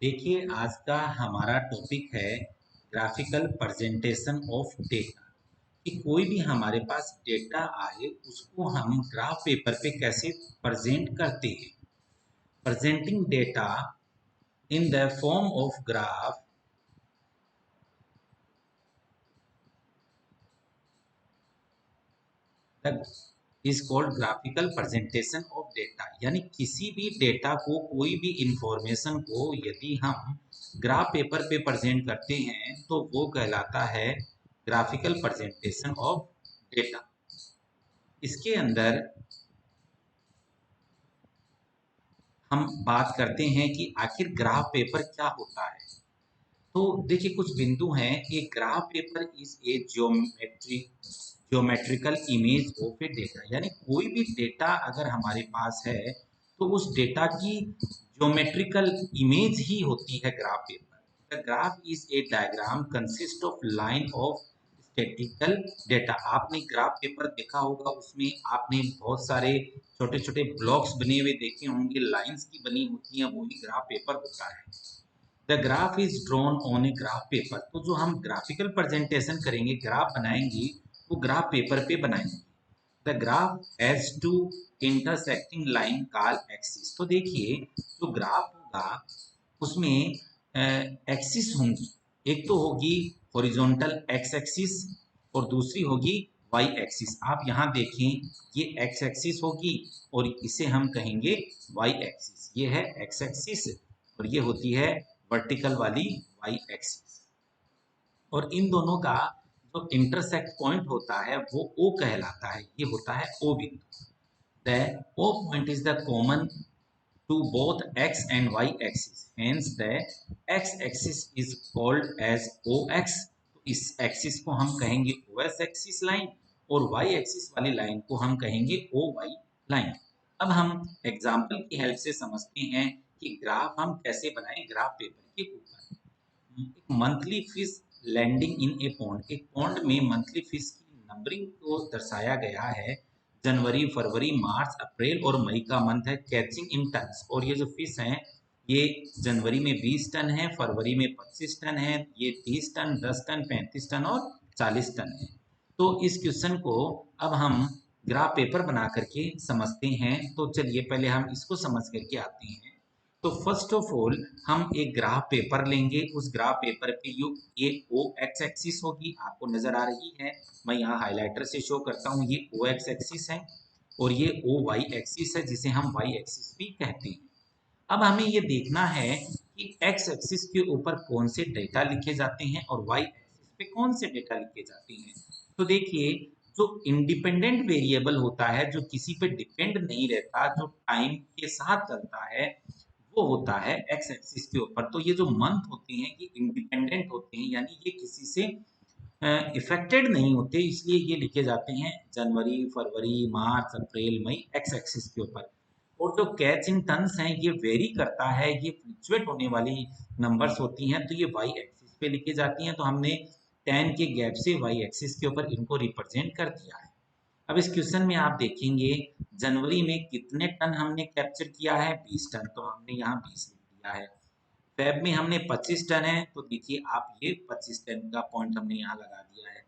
देखिए, आज का हमारा टॉपिक है ग्राफिकल प्रेजेंटेशन ऑफ डेटा। कि कोई भी हमारे पास डेटा आए उसको हम ग्राफ पेपर पे कैसे प्रेजेंट करते हैं। Presenting data in the form of graph is called graphical presentation of data. यानी किसी भी डेटा को, कोई भी इंफॉर्मेशन को यदि हम ग्राफ पेपर पे प्रेजेंट करते हैं तो वो कहलाता है ग्राफिकल प्रेजेंटेशन ऑफ डेटा। इसके अंदर हम बात करते हैं कि आखिर ग्राफ पेपर क्या होता है। तो देखिए, कुछ बिंदु हैं। एक graph paper is a geometrical image of A data. यानी कोई भी डेटा अगर हमारे पास है तो उस डेटा की ज्योमेट्रिकल इमेज ही होती है graph paper. The graph is a diagram consist of line of statistical data. आपने ग्राफ पेपर देखा होगा, उसमें आपने बहुत सारे छोटे छोटे ब्लॉक्स बने हुए देखे होंगे, लाइंस की बनी होती हैं, वही ग्राफ पेपर होता है। The graph is drawn on a graph paper. तो जो हम ग्राफिकल प्रेजेंटेशन करेंगे, ग्राफ बनाएंगे, वो ग्राफ पेपर पे बनाएंगे। The graph has two intersecting line call axis. तो देखिए, जो ग्राफ होगा उसमें एक्सिस होंगी। एक तो होगी हॉरिजॉन्टल एक्स एक्सिस और दूसरी होगी वाई एक्सिस। आप यहाँ देखें, ये एक्स एक्सिस होगी और इसे हम कहेंगे वाई एक्सिस। ये है एक्स एक्सिस और ये होती है वर्टिकल वाली वाई एक्सिस। और इन दोनों का जो इंटरसेक्ट पॉइंट होता है वो ओ कहलाता है। ये होता है ओ बिंदु। The O point is the common to both x and y axis. Hence, the x axis is called as OX. तो इस एक्सिस को हम कहेंगे OS एक्सिस लाइन और y एक्सिस वाली लाइन को हम कहेंगे OY लाइन। अब हम एग्जाम्पल की हेल्प से समझते हैं कि ग्राफ हम कैसे बनाएं ग्राफ पेपर के ऊपर। एक monthly fish landing in a pond. एक पॉन्ड में मंथली फिश की नंबरिंग को दर्शाया गया है। जनवरी, फरवरी, मार्च, अप्रैल और मई का मंथ है। कैचिंग इन टन्स। और ये जो फिश हैं, ये जनवरी में 20 टन है, फरवरी में 25 टन है, ये 30 टन, 10 टन, 35 टन और 40 टन है। तो इस क्वेश्चन को अब हम ग्राफ पेपर बना करके समझते हैं। तो चलिए पहले हम इसको समझ करके आते हैं। तो फर्स्ट ऑफ ऑल हम एक ग्राफ पेपर लेंगे। उस ग्राफ पेपर पे ये ओ एक्स एक्सिस होगी, आपको नजर आ रही है। मैं यहाँ हाइलाइटर से शो करता हूँ, ये ओ एक्स एक्सिस है और ये ओ वाई एक्सिस है, जिसे हम वाई एक्सिस भी कहते हैं। अब हमें ये देखना है कि एक्स एक्सिस के ऊपर कौन से डेटा लिखे जाते हैं और वाई एक्सिस पे कौन से डेटा लिखे जाते हैं। तो देखिए, जो इंडिपेंडेंट वेरिएबल होता है, जो किसी पे डिपेंड नहीं रहता, जो टाइम के साथ चलता है, वो होता है एक्स एक्सिस के ऊपर। तो ये जो मंथ होते हैं ये इंडिपेंडेंट होते हैं, यानी ये किसी से इफेक्टेड नहीं होते, इसलिए ये लिखे जाते हैं जनवरी, फरवरी, मार्च, अप्रैल, मई एक्स एक्सिस के ऊपर। और जो कैच इन टन्स हैं ये वेरी करता है, ये फ्लक्चुएट होने वाली नंबर्स होती हैं, तो ये वाई एक्सिस पे लिखी जाती हैं। तो हमने 10 के गैप से वाई एक्सिस के ऊपर इनको रिप्रेजेंट कर दिया है। अब इस क्वेश्चन में आप देखेंगे, जनवरी में कितने टन हमने कैप्चर किया है, 20 टन, तो हमने यहाँ 20 लिख दिया है। फेब में हमने 25 टन है, तो देखिए आप ये 25 टन का पॉइंट हमने यहाँ लगा दिया है।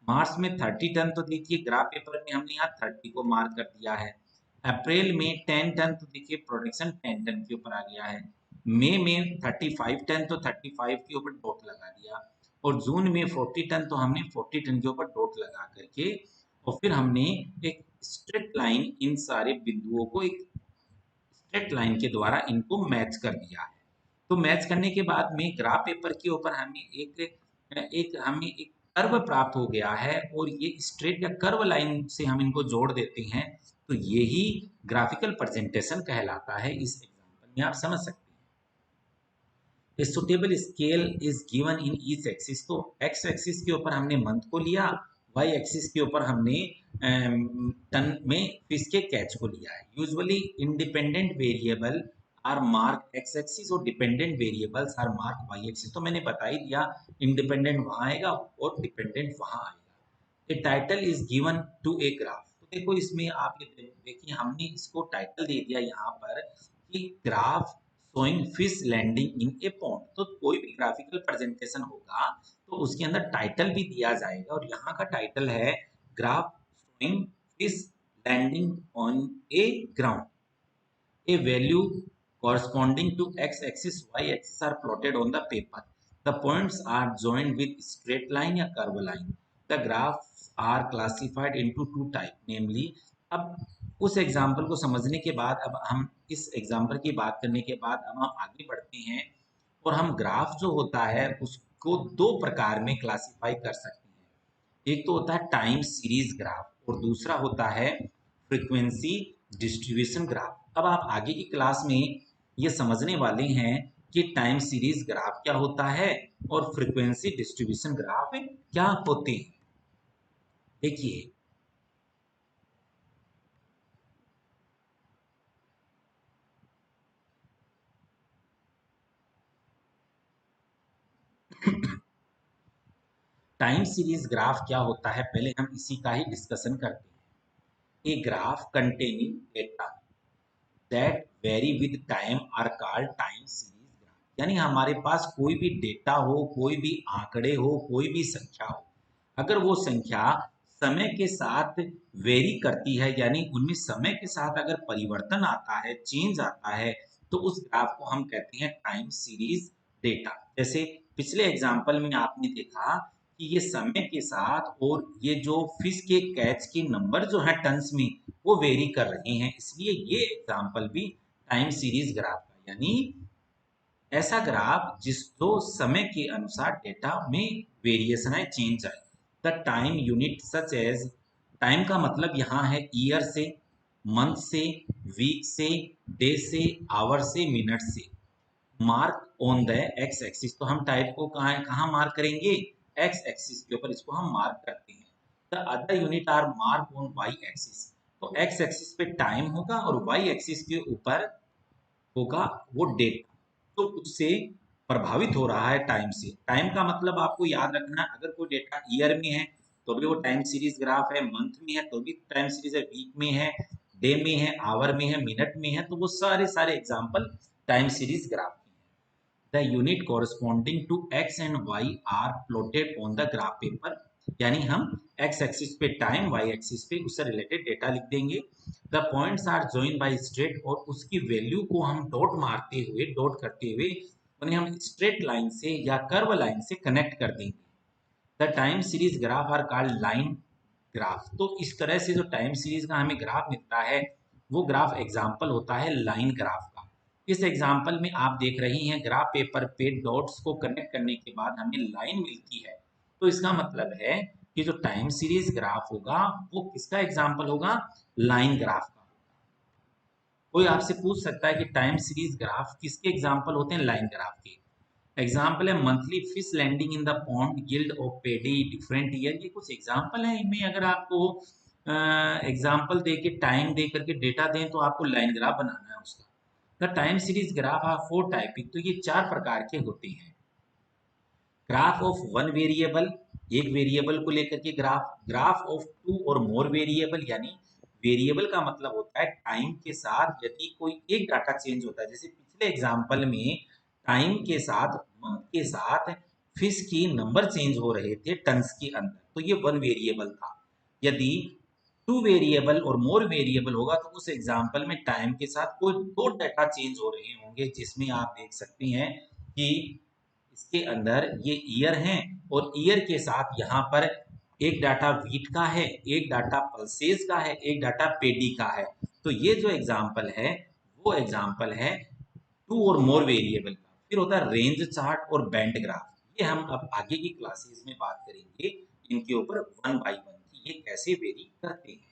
मार्च में 30 टन, तो देखिए ग्राफ पेपर में हमने यहाँ 30 को मार्क कर दिया है। अप्रैल में 10 टन, तो देखिए प्रोडक्शन 10 टन के ऊपर आ गया है। मई में 35 टन, तो 35 के ऊपर डॉट लगा दिया। और जून में 40 टन, तो हमने 40 टन के ऊपर डॉट लगा करके और फिर हमने एक स्ट्रेट लाइन, इन सारे बिंदुओं को एक स्ट्रेट लाइन के द्वारा इनको मैच कर दिया है। तो मैच करने के बाद में ग्राफ पेपर के ऊपर हमें एक कर्व प्राप्त हो गया है और ये स्ट्रेट या कर्व लाइन से हम इनको जोड़ देते हैं। तो यही ग्राफिकल प्रेजेंटेशन कहलाता है। इस एग्जांपल में आप समझ सकते हैं। A suitable scale is given in each axis। तो x एक्सिस के ऊपर हमने मंथ को लिया, y एक्सिस के ऊपर हमने टन में फिश के कैच को लिया है। Usually independent variable are mark X axis और dependent variables are mark Y axis. तो मैंने बता ही दिया, इंडिपेंडेंट वहां आएगा और डिपेंडेंट वहां आएगा। A title is given to a graph. तो देखो, इसमें आप ये देखिए, हमने इसको टाइटल दे दिया यहाँ पर कि graph showing fish landing in a pond. तो कोई भी ग्राफिकल प्रेजेंटेशन होगा तो उसके अंदर टाइटल भी दिया जाएगा, और यहाँ का टाइटल है graph showing fish landing on a ground. A value corresponding to x-axis, y-axis are plotted on the paper. The points are joined with straight line या curve line. The graphs are classified into two type, namely, अब उस example को समझने के बाद अब हम इस एग्जाम्पल की बात करने के बाद अब हम आगे बढ़ते हैं, और हम ग्राफ जो होता है उसको दो प्रकार में क्लासिफाई कर सकते हैं। एक तो होता है टाइम सीरीज ग्राफ और दूसरा होता है फ्रीक्वेंसी डिस्ट्रीब्यूशन ग्राफ। अब आप आगे की क्लास में ये समझने वाले हैं कि टाइम सीरीज ग्राफ क्या होता है और फ्रीक्वेंसी डिस्ट्रीब्यूशन ग्राफ क्या होते हैं। देखिए, टाइम सीरीज ग्राफ क्या होता है, पहले हम इसी का ही डिस्कशन करते हैं। A graph containing data that vary with time are called time series graph. यानी हमारे पास कोई भी डेटा हो, कोई भी आंकड़े हो, कोई भी संख्या हो, अगर वो संख्या समय के साथ वेरी करती है, यानी उनमें समय के साथ अगर परिवर्तन आता है, चेंज आता है, तो उस ग्राफ को हम कहते हैं टाइम सीरीज डेटा। जैसे पिछले एग्जाम्पल में आपने देखा कि ये समय के साथ और ये जो फिश के कैच के नंबर जो है टन्स में वो वेरी कर रहे हैं, इसलिए ये एग्जाम्पल भी टाइम सीरीज ग्राफ का, यानी ऐसा ग्राफ जिस जो समय के अनुसार डेटा में वेरिएशन है, चेंज आए। The time unit such as, time का मतलब यहाँ है ईयर से, मंथ से, वीक से, डे से, आवर से, मिनट से। Mark on the x axis, तो हम टाइप को कहाँ मार्क करेंगे, एक्स एक्सिस के ऊपर इसको हम मार्क करते हैं। The other unit are mark on Y axis, तो एक्स एक्सिस पे टाइम होगा और वाई एक्सिस के ऊपर होगा वो डेट, तो उससे प्रभावित हो रहा है टाइम से। टाइम का मतलब आपको याद रखना, अगर कोई डेटा ईयर में है तो भी वो टाइम सीरीज ग्राफ है, मंथ में है तो भी टाइम सीरीज है, वीक में है, डे में है, आवर में है, मिनट में है, तो वो सारे सारे एग्जाम्पल टाइम सीरीज ग्राफ के हैं। The unit corresponding to X and Y are plotted on the graph paper, यानी हम एक्स एक्सिस पे टाइम, वाई एक्सिस पे उससे रिलेटेड डेटा लिख देंगे। The points are join by straight, और उसकी वैल्यू को हम डॉट मारते हुए, डॉट करते हुए उन्हें हम स्ट्रेट लाइन से या कर्व लाइन से कनेक्ट कर देंगे। The time series graph are called line graph, तो इस तरह से जो टाइम सीरीज का हमें ग्राफ मिलता है वो ग्राफ एग्जाम्पल होता है लाइन ग्राफ का। इस एग्जाम्पल में आप देख रही हैं ग्राफ पेपर पे डॉट्स को कनेक्ट करने के बाद हमें लाइन मिलती है, तो इसका मतलब है कि जो टाइम सीरीज ग्राफ होगा वो किसका एग्जाम्पल होगा, लाइन ग्राफ का। कोई आपसे पूछ सकता है कि टाइम सीरीज ग्राफ किसके एग्जाम्पल होते हैं, लाइन ग्राफ के। एग्जाम्पल है monthly fish landing in the pond yield of paddy different year, ये कुछ एग्जाम्पल है। इनमें अगर आपको एग्जाम्पल दे के टाइम दे करके डेटा दें तो आपको लाइन ग्राफ बनाना है उसका। The time series graph are four typing, तो ये चार प्रकार के होते हैं। ग्राफ ऑफ वन वेरिएबल, एक वेरिएबल को लेकर के ग्राफ। ग्राफ ऑफ टू और मोर वेरिएबल, यानी वेरिएबल का मतलब होता है टाइम के साथ यदि कोई एक डाटा चेंज होता है, जैसे पिछले एग्जांपल में टाइम के साथ, मंथ के साथ फिश की नंबर चेंज हो रहे थे टन्स के अंदर, तो ये वन वेरिएबल था। यदि टू वेरिएबल और मोर वेरिएबल होगा तो उस एग्जांपल में टाइम के साथ कोई दो डाटा चेंज हो रहे होंगे, जिसमें आप देख सकते हैं कि इसके अंदर ये ईयर हैं और ईयर के साथ यहाँ पर एक डाटा वीट का है, एक डाटा पल्सेस का है, एक डाटा पेडी का है। तो ये जो एग्जाम्पल है वो एग्जाम्पल है टू और मोर वेरिएबल का। फिर होता है रेंज चार्ट और बैंड ग्राफ, ये हम अब आगे की क्लासेस में बात करेंगे इनके ऊपर वन बाय वन, ये कैसे वेरी करते हैं।